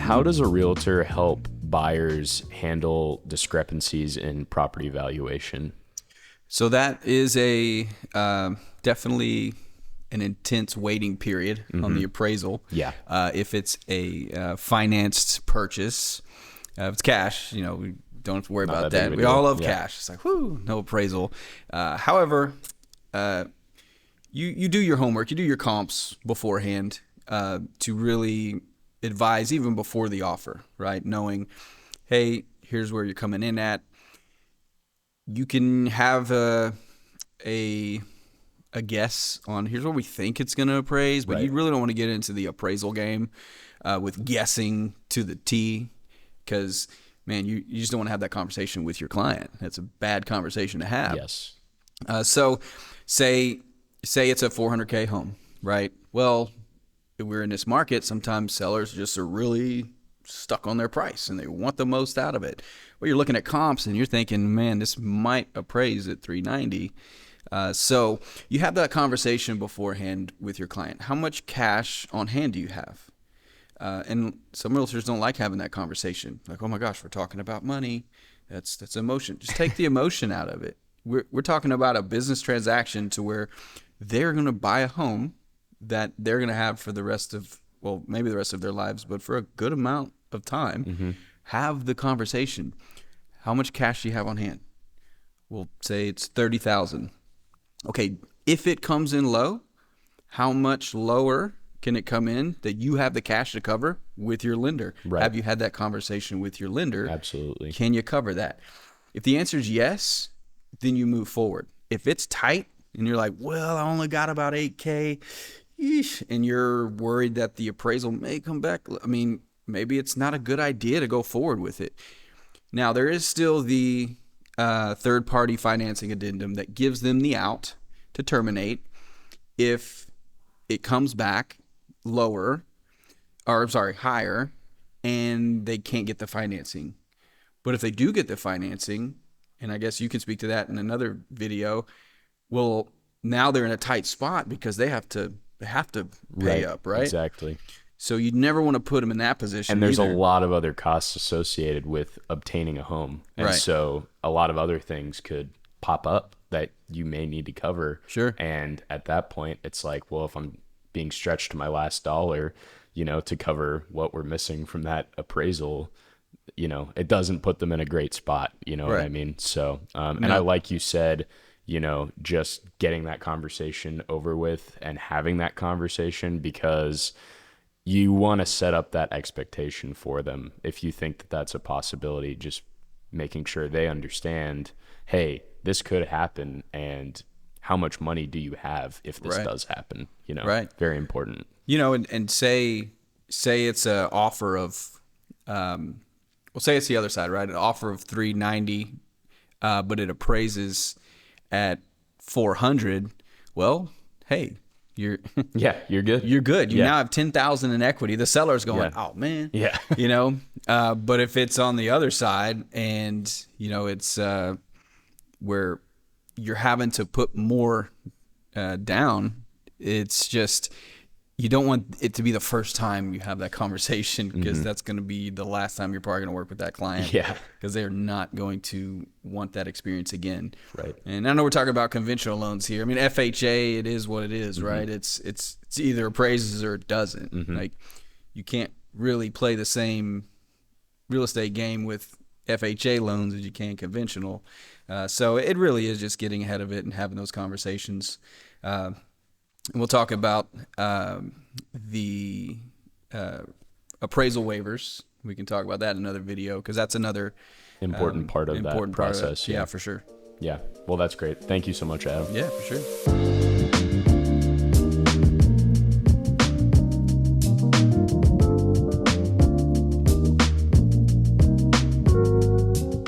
how does a realtor help buyers handle discrepancies in property valuation? So that is a definitely an intense waiting period on the appraisal. Yeah. If it's a financed purchase, if it's cash, we don't have to worry about that. We all love cash. It's like, whoo, no appraisal. However, you do your homework, you do your comps beforehand to really advise even before the offer, right? Knowing, hey, here's where you're coming in at. You can have a guess on here's what we think it's going to appraise, but you really don't want to get into the appraisal game with guessing to the T, because, man, you just don't want to have that conversation with your client. That's a bad conversation to have. Yes. So say it's a $400K home, right? Well, if we're in this market, sometimes sellers just are really stuck on their price and they want the most out of it. Well, you're looking at comps and you're thinking, man, this might appraise at 390. So you have that conversation beforehand with your client. How much cash on hand do you have? And some realtors don't like having that conversation. Like, oh my gosh, we're talking about money. That's emotion. Just take the emotion out of it. We're talking about a business transaction to where they're going to buy a home that they're going to have for the rest of, well, maybe the rest of their lives, but for a good amount of time. Have the conversation. How much cash do you have on hand? We'll say it's $30,000. Okay, if it comes in low, how much lower can it come in that you have the cash to cover with your lender? Right. Have you had that conversation with your lender? Absolutely. Can you cover that? If the answer is yes, then you move forward. If it's tight and you're like, well, I only got about 8K, and you're worried that the appraisal may come back, I mean, maybe it's not a good idea to go forward with it. Now, there is still the third-party financing addendum that gives them the out to terminate if it comes back higher, and they can't get the financing. But if they do get the financing, and I guess you can speak to that in another video, well, now they're in a tight spot because they have to pay up, right? Exactly. So you never want to put them in that position. And there's either. a lot of other costs associated with obtaining a home. And so a lot of other things could pop up that you may need to cover. Sure. And at that point, it's like, well, if I'm being stretched to my last dollar, to cover what we're missing from that appraisal, it doesn't put them in a great spot. You know what I mean? So, and I, like you said, just getting that conversation over with and having that conversation, because you want to set up that expectation for them. If you think that that's a possibility, just making sure they understand, hey, this could happen, and how much money do you have if this does happen? Very important. And say it's an offer of, say it's the other side, right? An offer of 390, but it appraises at 400. Well, hey, you're good. You're good. You now have 10,000 in equity. The seller's going, oh man. Yeah. But if it's on the other side and it's where you're having to put more down, it's just, you don't want it to be the first time you have that conversation, because that's going to be the last time you're probably going to work with that client. Yeah. Because they're not going to want that experience again. Right. And I know we're talking about conventional loans here. I mean, FHA, it is what it is, right? It's either appraises or it doesn't. Like, you can't really play the same real estate game with FHA loans as you can conventional. So it really is just getting ahead of it and having those conversations. And we'll talk about the appraisal waivers. We can talk about that in another video, because that's another important part of that process. Yeah, for sure. Yeah. Well, that's great. Thank you so much, Adam. Yeah, for sure.